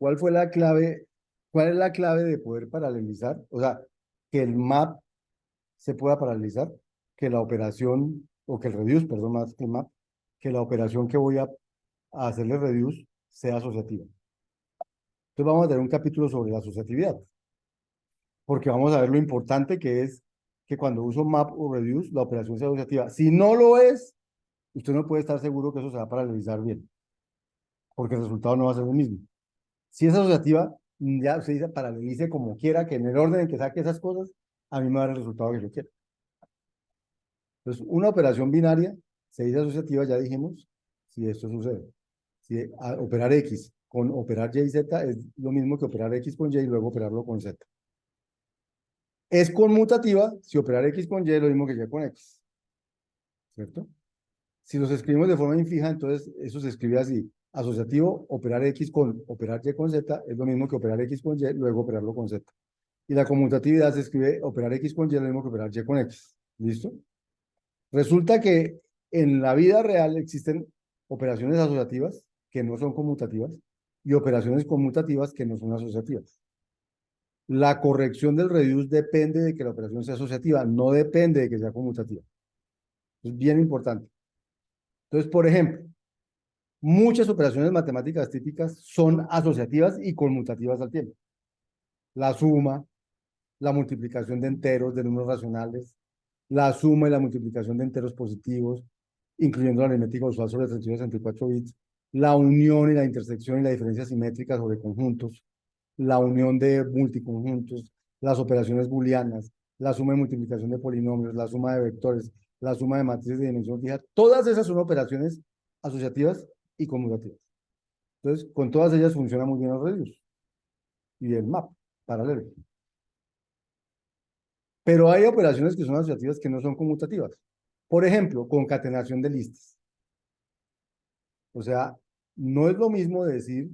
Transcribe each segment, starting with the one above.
¿Cuál fue la clave? ¿Cuál es la clave de poder paralelizar? O sea, que el map se pueda paralelizar, que la operación, o que el reduce, perdón, más que el map, que la operación que voy a hacerle reduce sea asociativa. Entonces vamos a tener un capítulo sobre la asociatividad, porque vamos a ver lo importante que es que cuando uso map o reduce, la operación sea asociativa. Si no lo es, usted no puede estar seguro que eso se va a paralelizar bien, porque el resultado no va a ser el mismo. Si es asociativa, ya usted dice paralelice como quiera, que en el orden en que saque esas cosas, a mí me va a dar el resultado que yo quiero. Entonces, una operación binaria se dice asociativa, ya dijimos, si esto sucede. Si operar X con operar Y y Z es lo mismo que operar X con Y y luego operarlo con Z. Es conmutativa si operar X con Y es lo mismo que Y con X, ¿cierto? Si los escribimos de forma infija, entonces eso se escribe así. Asociativo, operar X con operar Y con Z es lo mismo que operar X con Y, luego operarlo con Z. Y la conmutatividad se escribe operar X con Y es lo mismo que operar Y con X. ¿Listo? Resulta que en la vida real existen operaciones asociativas que no son conmutativas y operaciones conmutativas que no son asociativas. La corrección del reduce depende de que la operación sea asociativa, no depende de que sea conmutativa. Es bien importante. Entonces, por ejemplo, muchas operaciones matemáticas típicas son asociativas y conmutativas al tiempo. La suma, la multiplicación de enteros, de números racionales, la suma y la multiplicación de enteros positivos, incluyendo la aritmética usual sobre 32 y 64 bits, la unión y la intersección y la diferencia simétrica sobre conjuntos, la unión de multiconjuntos, las operaciones booleanas, la suma y multiplicación de polinomios, la suma de vectores, la suma de matrices de dimensión fija, todas esas son operaciones asociativas y conmutativas. Entonces, con todas ellas funciona muy bien el reduce y el map paralelo. Pero hay operaciones que son asociativas que no son conmutativas. Por ejemplo, concatenación de listas. O sea, no es lo mismo decir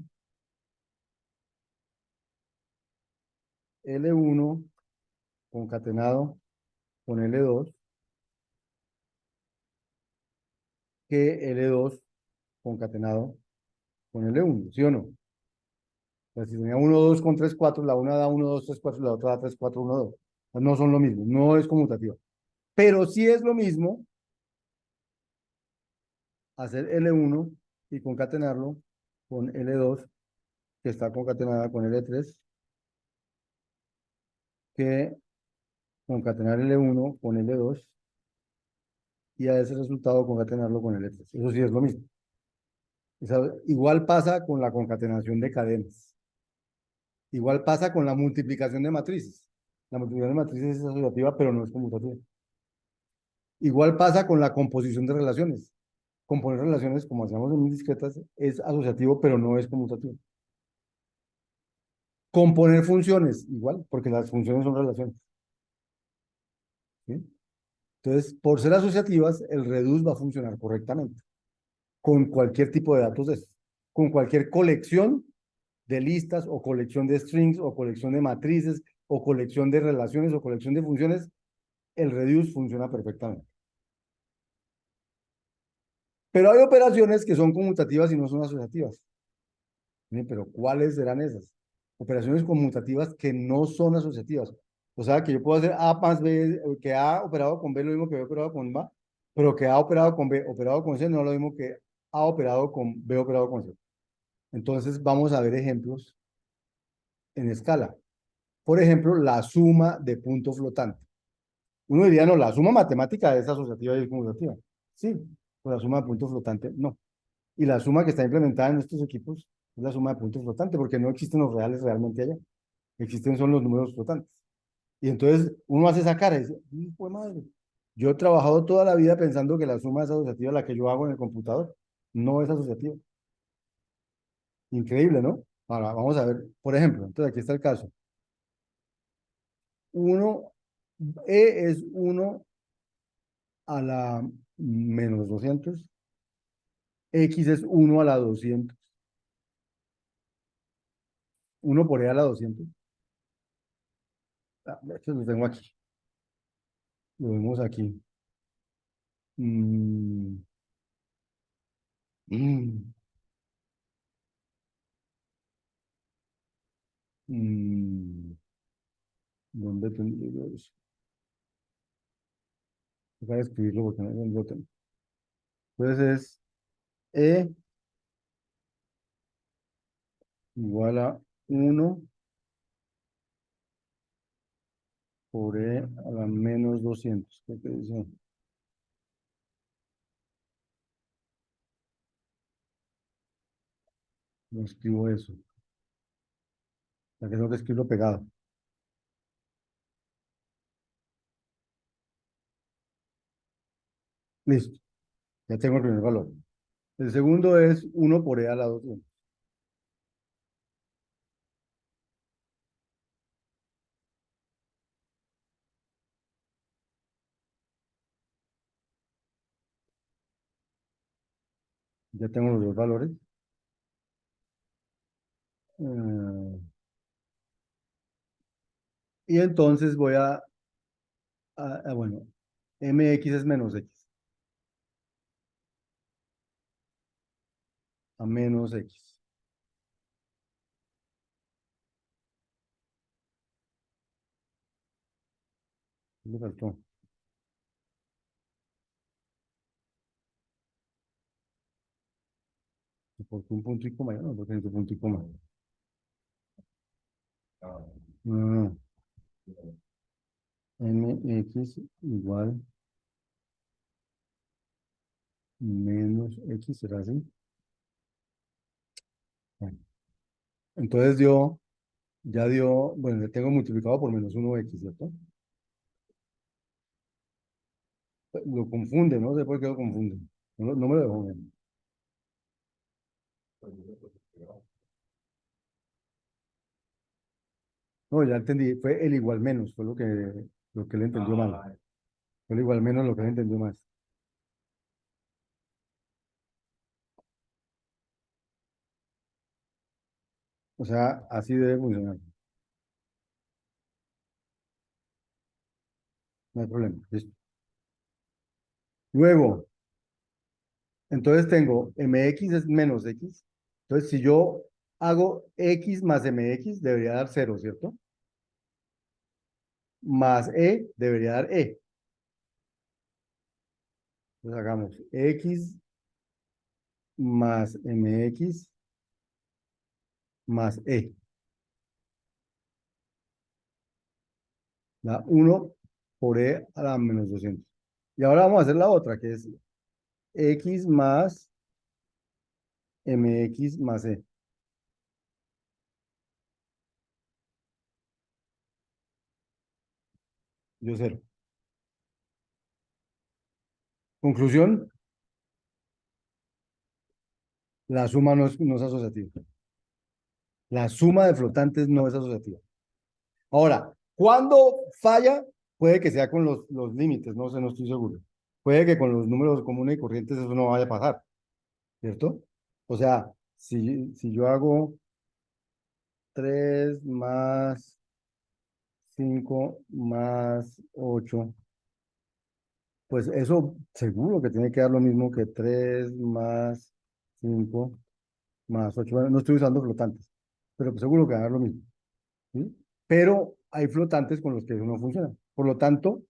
L1 concatenado con L2 que L2 concatenado con L1, ¿sí o no? O sea, si tenía 1, 2 con 3, 4, la una da 1, 2, 3, 4, la otra da 3, 4, 1, 2. No son lo mismo, no es conmutativa. Pero sí es lo mismo hacer L1 y concatenarlo con L2, que está concatenada con L3, que concatenar L1 con L2 y a ese resultado concatenarlo con L3. Eso sí es lo mismo. Igual pasa con la concatenación de cadenas. Igual pasa con la multiplicación de matrices. La multiplicación de matrices es asociativa, pero no es conmutativa. Igual pasa con la composición de relaciones. Componer relaciones, como hacemos en discretas, es asociativo, pero no es conmutativo. Componer funciones, igual, porque las funciones son relaciones. ¿Sí? Entonces, por ser asociativas, el reduce va a funcionar correctamente con cualquier tipo de datos de estos, con cualquier colección de listas o colección de strings o colección de matrices o colección de relaciones o colección de funciones, el reduce funciona perfectamente. Pero hay operaciones que son conmutativas y no son asociativas. Bien, pero ¿cuáles serán esas? Operaciones conmutativas que no son asociativas. O sea, que yo puedo hacer A más B, que A operado con B es lo mismo que B operado con A, pero que A operado con B operado con C no es lo mismo que A operado con B operado con C. Entonces, vamos a ver ejemplos en escala. Por ejemplo, la suma de punto flotante. Uno diría, no, la suma matemática es asociativa y es conmutativa. Sí, pero la suma de punto flotante no. Y la suma que está implementada en estos equipos es la suma de puntos flotantes, porque no existen los reales realmente allá. Existen son los números flotantes. Y entonces uno hace esa cara y dice, pues madre, yo he trabajado toda la vida pensando que la suma es asociativa, la que yo hago en el computador, no es asociativa. Increíble, ¿no? Ahora, vamos a ver, por ejemplo, entonces aquí está el caso. Uno, E es 1 a la -200, X es 1 a la 200, 1 por E a la 200. Esto lo tengo aquí, lo vemos aquí. Mm, mm. Mm, ¿Dónde tendría yo eso? Voy a escribirlo porque no lo tengo. Entonces es E igual a 1 por E a la menos 200. ¿Qué te dice? No escribo eso. La que tengo que escribirlo pegado. Listo. Ya tengo el primer valor. El segundo es 1 por E a la 200. Ya tengo los dos valores. Eh, y entonces voy bueno, mx es menos x, a menos x. ¿Qué me faltó? ¿Por qué un punto y coma? Ya no, porque necesito punto y coma. No, mx igual menos x, ¿será así? Bueno, entonces ya dio, bueno, le tengo multiplicado por menos 1x, ¿cierto? Lo confunde, no sé por qué lo confunde. No, no me lo dejó ver. No, ya entendí, fue el igual menos, fue lo que él entendió mal. Fue el igual menos lo que él entendió más. O sea, así debe funcionar, no hay problema. Listo. Luego, entonces tengo mx es menos x. Entonces, si yo hago x más mx, debería dar cero, ¿cierto? Más debería dar e. Entonces hagamos x más mx más da 1 por e a la menos 200. Y ahora vamos a hacer la otra, que es x más mx más yo cero. Conclusión, la suma no es asociativa. La suma de flotantes no es asociativa. Ahora, cuando falla, puede que sea con los límites, no sé, no estoy seguro. Puede que con los números comunes y corrientes eso no vaya a pasar, ¿cierto? O sea, si yo hago 3 más 5 más 8, pues eso seguro que tiene que dar lo mismo que 3 más 5 más 8. Bueno, no estoy usando flotantes, pero pues seguro que va a dar lo mismo, ¿sí? Pero hay flotantes con los que eso no funciona. Por lo tanto,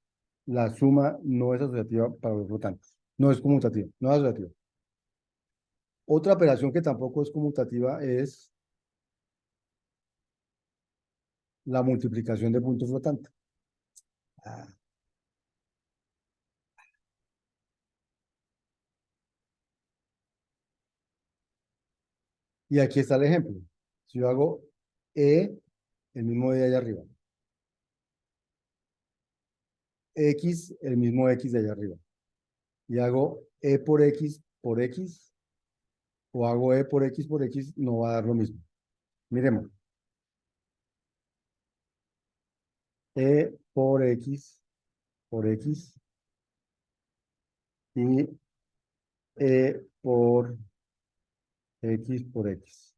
la suma no es asociativa para los flotantes. No es conmutativa, no es asociativa. Otra operación que tampoco es conmutativa es la multiplicación de puntos flotantes. Ah, y aquí está el ejemplo. Si yo hago el mismo de allá arriba, X, el mismo X de allá arriba, y hago por X, o hago por X, no va a dar lo mismo. Miremos, por X, y por X por X.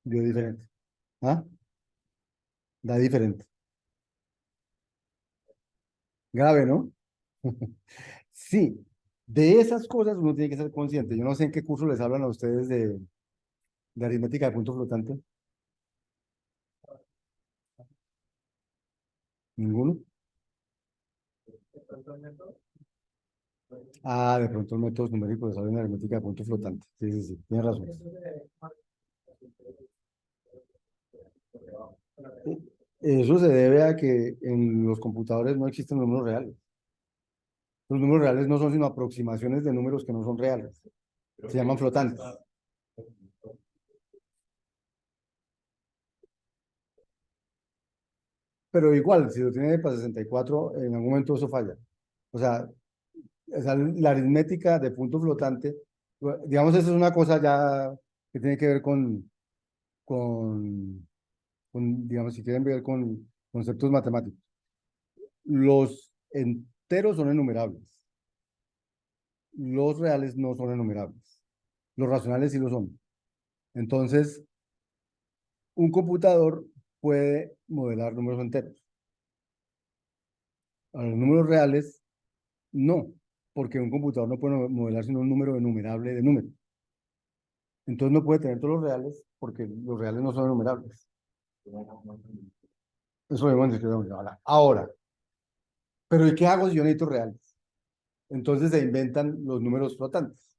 Dio diferente. ¿Ah? Da diferente. Grave, ¿no? Sí. De esas cosas uno tiene que ser consciente. Yo no sé en qué curso les hablan a ustedes de aritmética de punto flotante. ¿Ninguno? Ah, de pronto métodos numéricos les hablan de aritmética de punto flotante. Sí, sí, sí, tienes razón. Eso se debe a que en los computadores no existen números reales. Los números reales no son sino aproximaciones de números que no son reales. Se llaman flotantes. Pero igual, si lo tiene para 64, en algún momento eso falla. O sea, la aritmética de punto flotante, digamos, eso es una cosa ya que tiene que ver con, digamos, si quieren ver con conceptos matemáticos. Los enteros son enumerables, los reales no son enumerables, los racionales sí lo son. Entonces, un computador puede modelar números enteros. A los números reales, no, porque un computador no puede modelar sino un número enumerable de números. Entonces no puede tener todos los reales porque los reales no son enumerables. Eso lo vemos en ahora. Pero ¿y qué hago si yo necesito reales? Entonces se inventan los números flotantes,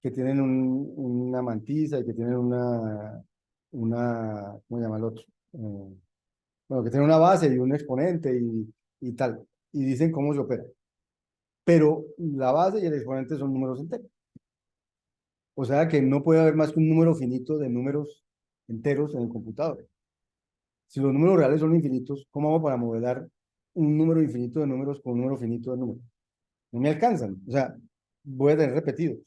que tienen una mantisa y que tienen ¿cómo se llama el otro? Bueno, que tienen una base y un exponente y tal. Y dicen cómo se opera. Pero la base y el exponente son números enteros. O sea que no puede haber más que un número finito de números enteros en el computador. Si los números reales son infinitos, ¿cómo hago para modelar un número infinito de números con un número finito de números? No me alcanzan. O sea, voy a tener repetidos.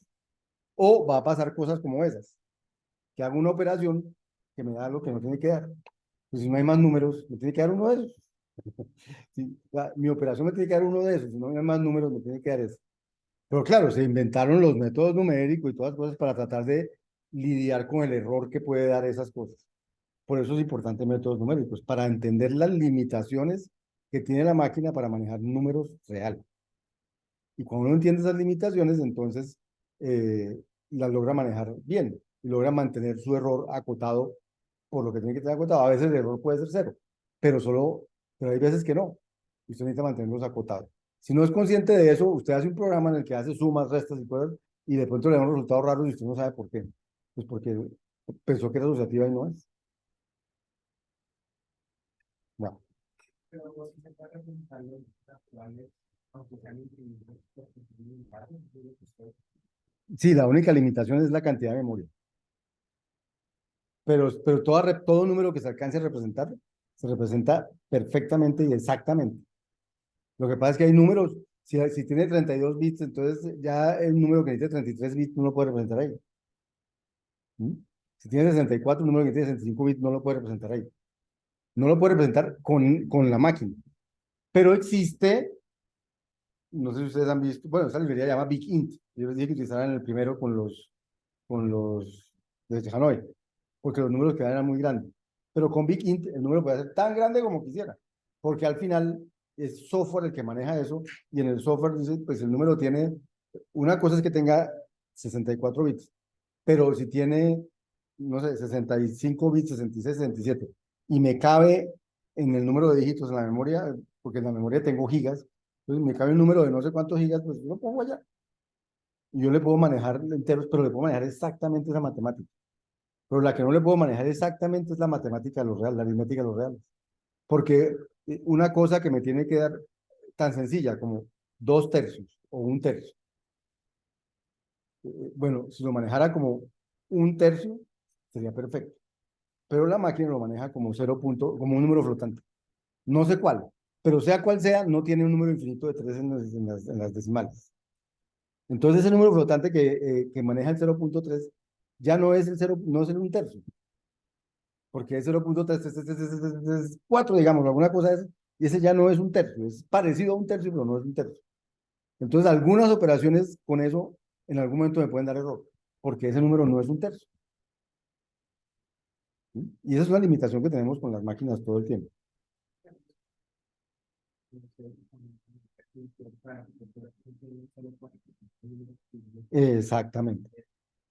O va a pasar cosas como esas, que hago una operación que me da lo que no tiene que dar. Pues si no hay más números, me tiene que dar uno de esos. Sí, mi operación me tiene que dar uno de esos. Si no hay más números, me tiene que dar eso. Pero claro, se inventaron los métodos numéricos y todas las cosas para tratar de lidiar con el error que puede dar esas cosas. Por eso es importante métodos numéricos, para entender las limitaciones que tiene la máquina para manejar números reales. Y cuando uno entiende esas limitaciones, entonces las logra manejar bien y logra mantener su error acotado por lo que tiene que tener acotado. A veces el error puede ser cero, pero pero hay veces que no. Y usted necesita mantenerlos acotados. Si no es consciente de eso, usted hace un programa en el que hace sumas, restas y cosas, y de pronto le da un resultado raro y usted no sabe por qué. Pues porque pensó que era asociativa y no es. No. Sí, la única limitación es la cantidad de memoria. Pero todo número que se alcance a representar se representa perfectamente y exactamente. Lo que pasa es que hay números, si tiene 32 bits, entonces ya el número que necesita 33 bits no lo puede representar ahí. ¿Mm? Si tiene 64, un número que tiene 65 bits no lo puede representar ahí. No lo puede representar con la máquina. Pero existe, no sé si ustedes han visto, bueno, esa librería se llama Big Int. Yo les dije que utilizaran el primero con los de Hanoi, porque los números quedan eran muy grandes. Pero con Big Int el número puede ser tan grande como quisiera, porque al final es software el que maneja eso, y en el software dice, pues el número tiene, una cosa es que tenga 64 bits, pero si tiene, no sé, 65 bits, 66, 67, y me cabe en el número de dígitos en la memoria, porque en la memoria tengo gigas, entonces me cabe un número de no sé cuántos gigas, pues lo pongo allá. Y yo le puedo manejar enteros, pero le puedo manejar exactamente esa matemática. Pero la que no le puedo manejar exactamente es la matemática de los reales, la aritmética de los reales. Porque una cosa que me tiene que dar tan sencilla como 2 tercios o 1 tercio, bueno, si lo manejara como 1 tercio, sería perfecto. Pero la máquina lo maneja como como un número flotante. No sé cuál, pero sea cual sea, no tiene un número infinito de tres en las decimales. Entonces, ese número flotante que maneja el 0,3 ya no es el 0, no es el 1 tercio, porque es 0,334, digamos, alguna cosa de eso, y ese ya no es 1 tercio, es parecido a 1 tercio, pero no es 1 tercio. Entonces, algunas operaciones con eso en algún momento me pueden dar error, porque ese número no es 1 tercio. ¿Sí? Y esa es una limitación que tenemos con las máquinas todo el tiempo. Exactamente,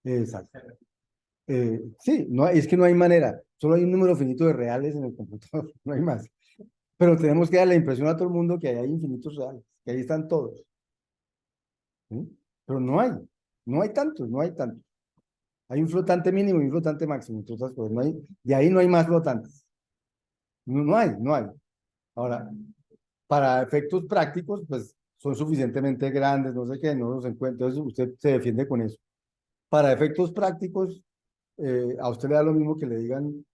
exacto. Sí, no, es que no hay manera, solo hay un número finito de reales en el computador, no hay más. Pero tenemos que dar la impresión a todo el mundo que ahí hay infinitos reales, que ahí están todos. ¿Sí? Pero no hay tantos, no hay tantos. Hay un flotante mínimo y un flotante máximo, entre otras cosas. No hay, de ahí no hay más flotantes. No, no hay, no hay. Ahora, para efectos prácticos, pues son suficientemente grandes, no sé qué, no los encuentro. Entonces usted se defiende con eso. Para efectos prácticos, a usted le da lo mismo que le digan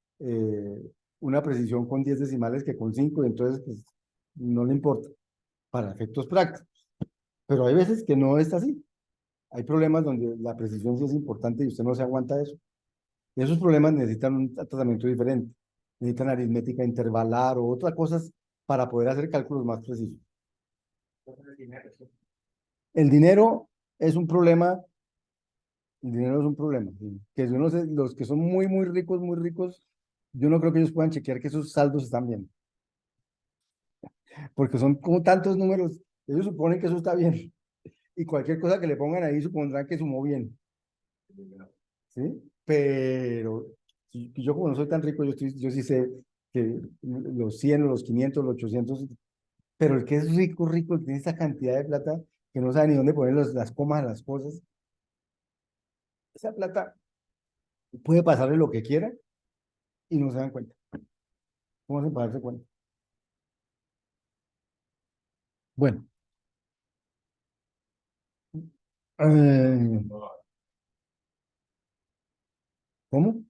una precisión con 10 decimales que con 5 y entonces pues, no le importa. Para efectos prácticos. Pero hay veces que no es así. Hay problemas donde la precisión sí es importante y usted no se aguanta eso. Y esos problemas necesitan un tratamiento diferente. Necesitan aritmética intervalar o otras cosas para poder hacer cálculos más precisos. El dinero es un problema, el dinero es un problema. ¿Sí? Que yo no sé, los que son muy ricos, yo no creo que ellos puedan chequear que esos saldos están bien, porque son como tantos números, ellos suponen que eso está bien, y cualquier cosa que le pongan ahí supondrán que sumó bien, ¿sí? Pero yo como no soy tan rico, yo sí sé que los 100 los 500 los 800 pero el que es rico, rico, el que tiene esa cantidad de plata, que no sabe ni dónde poner las comas a las cosas, esa plata puede pasarle lo que quiera y no se dan cuenta. ¿Cómo hacen para darse cuenta? Bueno, eh, ¿cómo?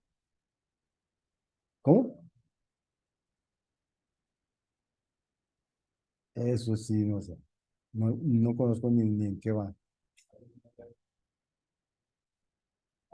¿Cómo? Eso sí, no sé. No, no conozco ni en qué va.